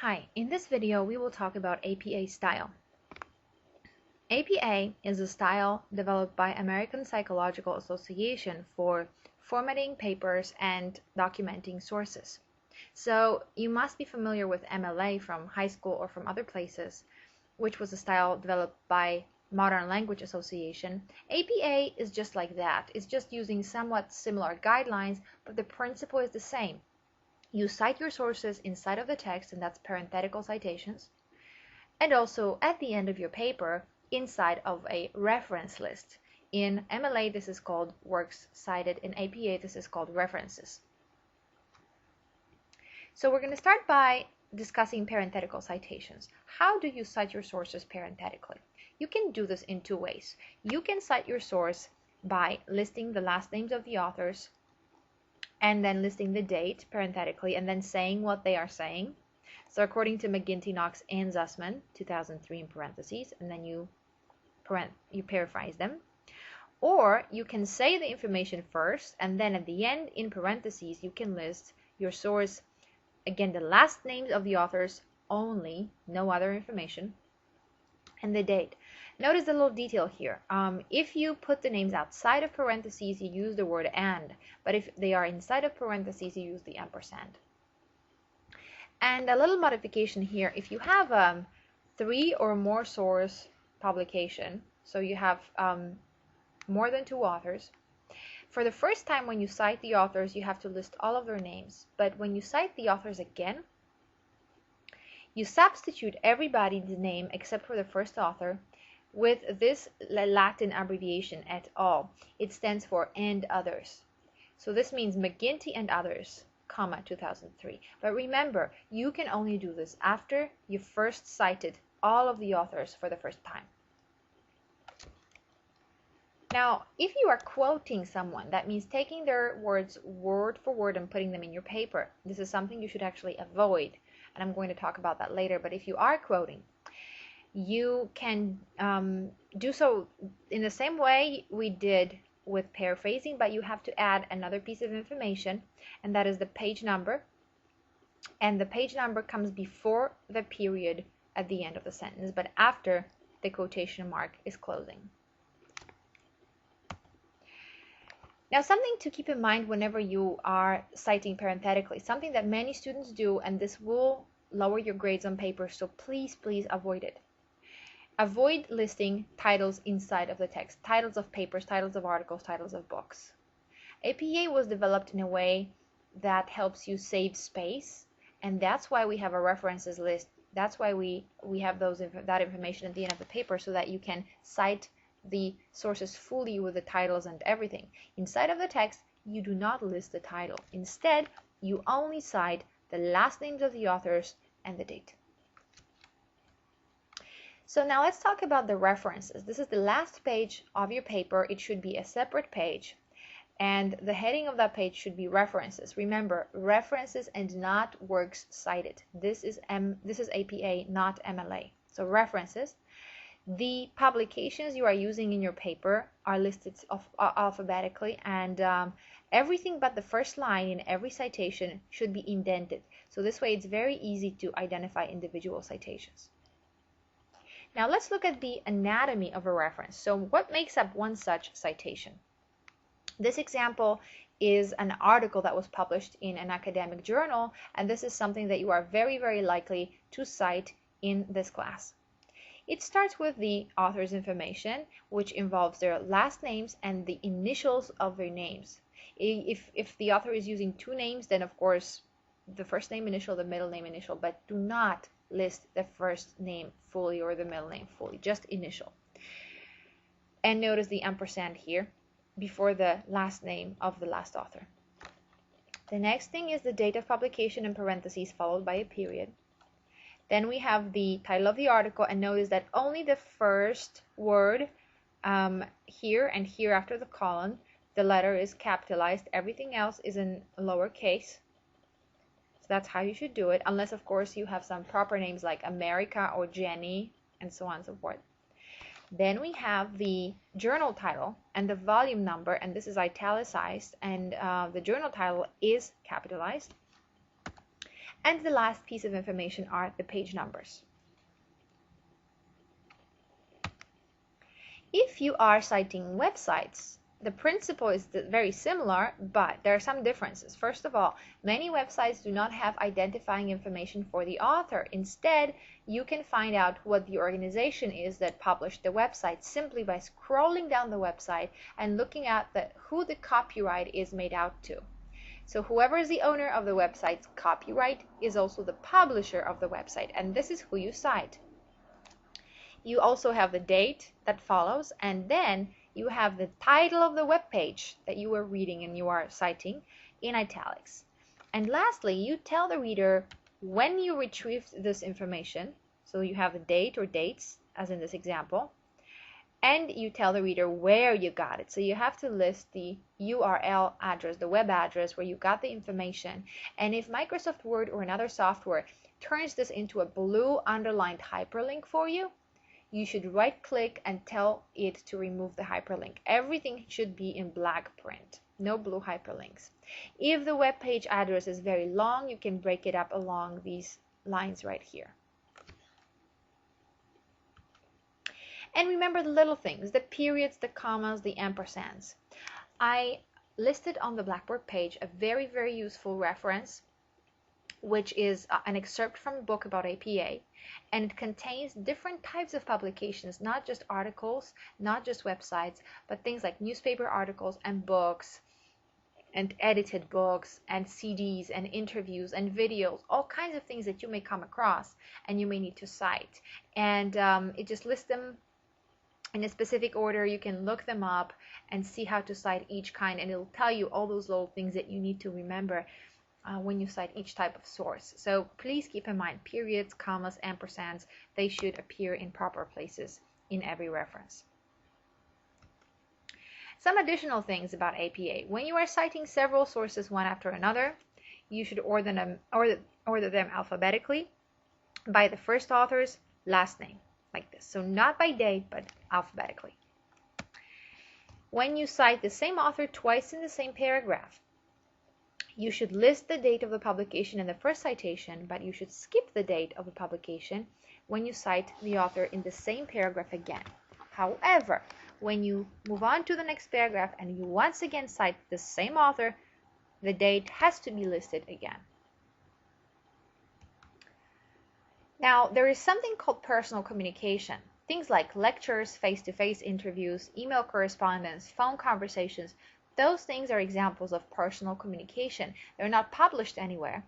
Hi, in this video we will talk about APA style. APA is a style developed by American Psychological Association for formatting papers and documenting sources. So you must be familiar with MLA from high school or from other places, which was a style developed by Modern Language Association. APA is just like that. It's just using somewhat similar guidelines, but the principle is the same. You cite your sources inside of the text, and that's parenthetical citations, and also at the end of your paper inside of a reference list. In MLA, this is called works cited. In APA, this is called references. So we're going to start by discussing parenthetical citations. How do you cite your sources parenthetically? You can do this in two ways. You can cite your source by listing the last names of the authors and then listing the date parenthetically and then saying what they are saying. So according to McGinty, Knox, and Zussman, 2003 in parentheses, and then you paraphrase them. Or you can say the information first, and then at the end, in parentheses, you can list your source, again, the last names of the authors only, no other information, and the date. Notice the little detail here. If you put the names outside of parentheses, you use the word and, but if they are inside of parentheses, you use the ampersand. And a little modification here, if you have 3 or more source publication, so you have more than 2 authors, for the first time when you cite the authors, you have to list all of their names. But when you cite the authors again, you substitute everybody's name except for the first author with this Latin abbreviation et al. It stands for and others. So this means McGinty and others, comma, 2003. But remember, you can only do this after you first cited all of the authors for the first time. Now, if you are quoting someone, that means taking their words word for word and putting them in your paper. This is something you should actually avoid, and I'm going to talk about that later. But if you are quoting, you can do so in the same way we did with paraphrasing, but you have to add another piece of information, and that is the page number. And the page number comes before the period at the end of the sentence, but after the quotation mark is closing. Now, something to keep in mind whenever you are citing parenthetically, something that many students do, and this will lower your grades on paper, so please avoid it. Avoid listing titles inside of the text, titles of papers, titles of articles, titles of books. APA was developed in a way that helps you save space, and that's why we have a references list. That's why we have that information at the end of the paper, so that you can cite the sources fully with the titles and everything. Inside of the text, you do not list the title. Instead, you only cite the last names of the authors and the date. So now let's talk about the references. This is the last page of your paper. It should be a separate page, and the heading of that page should be references. Remember, references and not works cited. This is APA, not MLA. So references. The publications you are using in your paper are listed alphabetically, and everything but the first line in every citation should be indented. So this way it's very easy to identify individual citations. Now let's look at the anatomy of a reference. So what makes up one such citation? This example is an article that was published in an academic journal, and this is something that you are very likely to cite in this class. It starts with the author's information, which involves their last names and the initials of their names. If the author is using 2 names, then of course the first name initial, the middle name initial, but do not list the first name fully or the middle name fully, just initial. And notice the ampersand here before the last name of the last author. The next thing is the date of publication in parentheses followed by a period. Then we have the title of the article, and notice that only the first word here and here after the colon, the letter is capitalized. Everything else is in lowercase. So that's how you should do it, unless of course you have some proper names like America or Jenny and so on and so forth. Then we have the journal title and the volume number, and this is italicized, and the journal title is capitalized. And the last piece of information are the page numbers. If you are citing websites, the principle is very similar, but there are some differences. First of all, many websites do not have identifying information for the author. Instead, you can find out what the organization is that published the website simply by scrolling down the website and looking at who the copyright is made out to. So whoever is the owner of the website's copyright is also the publisher of the website, and this is who you cite. You also have the date that follows, and then you have the title of the web page that you are reading and you are citing in italics. And lastly, you tell the reader when you retrieved this information. So you have the date or dates, as in this example, and you tell the reader where you got it. So you have to list the URL address, the web address where you got the information. And if Microsoft Word or another software turns this into a blue underlined hyperlink for you, you should right click and tell it to remove the hyperlink. Everything should be in black print, no blue hyperlinks. If the web page address is very long, you can break it up along these lines right here. And remember the little things, the periods, the commas, the ampersands. I listed on the Blackboard page a very, very useful reference, which is an excerpt from a book about APA, and it contains different types of publications, not just articles, not just websites, but things like newspaper articles and books and edited books and CDs and interviews and videos, all kinds of things that you may come across and you may need to cite. And it just lists them in a specific order. You can look them up and see how to cite each kind, and it'll tell you all those little things that you need to remember when you cite each type of source. So please keep in mind periods, commas, ampersands, they should appear in proper places in every reference. Some additional things about APA. When you are citing several sources one after another, you should order them alphabetically by the first author's last name, like this. So not by date, but alphabetically. When you cite the same author twice in the same paragraph, you should list the date of the publication in the first citation, but you should skip the date of the publication when you cite the author in the same paragraph again. However, when you move on to the next paragraph and you once again cite the same author, the date has to be listed again. Now, there is something called personal communication. Things like lectures, face-to-face interviews, email correspondence, phone conversations, those things are examples of personal communication. They're not published anywhere.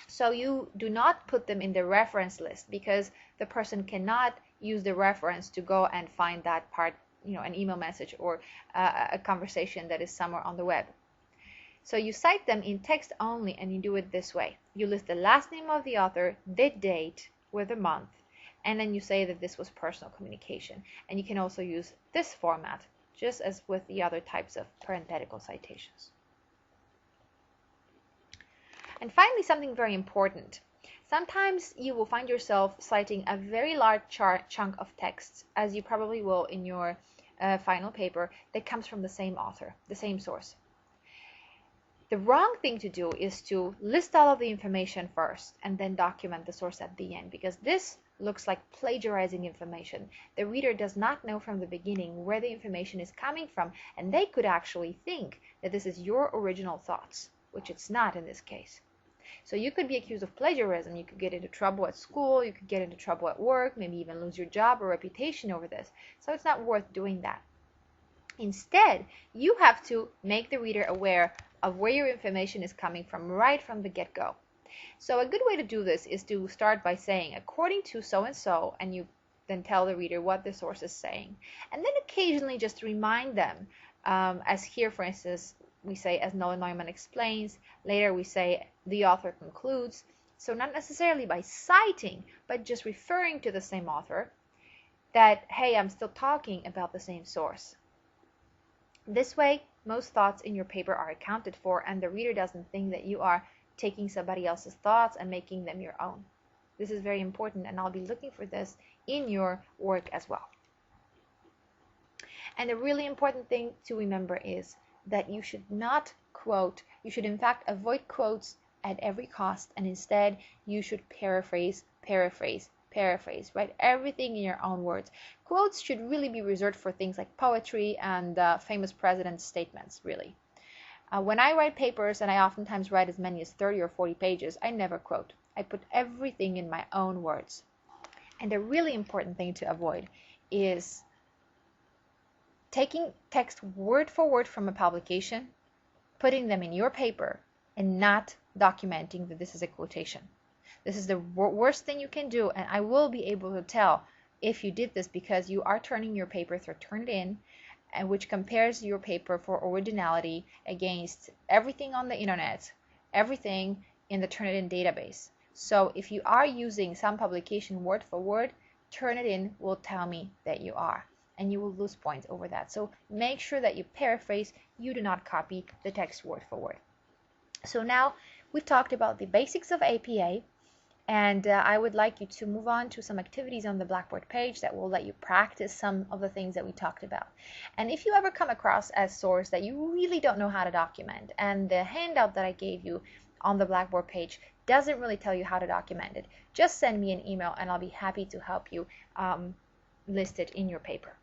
So you do not put them in the reference list, because the person cannot use the reference to go and find that part, an email message or a conversation that is somewhere on the web. So you cite them in text only, and you do it this way. You list the last name of the author, the date with the month, and then you say that this was personal communication. And you can also use this format, just as with the other types of parenthetical citations. And finally, something very important. Sometimes you will find yourself citing a very large chunk of text, as you probably will in your final paper, that comes from the same author, the same source. The wrong thing to do is to list all of the information first and then document the source at the end, because this looks like plagiarizing information. The reader does not know from the beginning where the information is coming from, and they could actually think that this is your original thoughts, which it's not in this case. So you could be accused of plagiarism. You could get into trouble at school, you could get into trouble at work, maybe even lose your job or reputation over this. So it's not worth doing that. Instead, you have to make the reader aware of where your information is coming from right from the get-go. So a good way to do this is to start by saying, according to so-and-so, and you then tell the reader what the source is saying. And then occasionally just remind them, as here, for instance, we say, as Noah Neumann explains. Later we say, the author concludes. So not necessarily by citing, but just referring to the same author, that, hey, I'm still talking about the same source. This way, most thoughts in your paper are accounted for, and the reader doesn't think that you are taking somebody else's thoughts and making them your own. This is very important, and I'll be looking for this in your work as well. And a really important thing to remember is that you should not quote, you should in fact avoid quotes at every cost, and instead you should paraphrase, paraphrase, paraphrase. Write everything in your own words. Quotes should really be reserved for things like poetry and famous president's statements, really. When I write papers, and I oftentimes write as many as 30 or 40 pages, I never quote. I put everything in my own words. And a really important thing to avoid is taking text word for word from a publication, putting them in your paper, and not documenting that this is a quotation. This is the worst thing you can do, and I will be able to tell if you did this, because you are turning your paper through Turnitin, and which compares your paper for originality against everything on the internet, everything in the Turnitin database. So if you are using some publication word for word, Turnitin will tell me that you are, and you will lose points over that. So make sure that you paraphrase, you do not copy the text word for word. So now we've talked about the basics of APA, and I would like you to move on to some activities on the Blackboard page that will let you practice some of the things that we talked about. And if you ever come across a source that you really don't know how to document, and the handout that I gave you on the Blackboard page doesn't really tell you how to document it, just send me an email and I'll be happy to help you list it in your paper.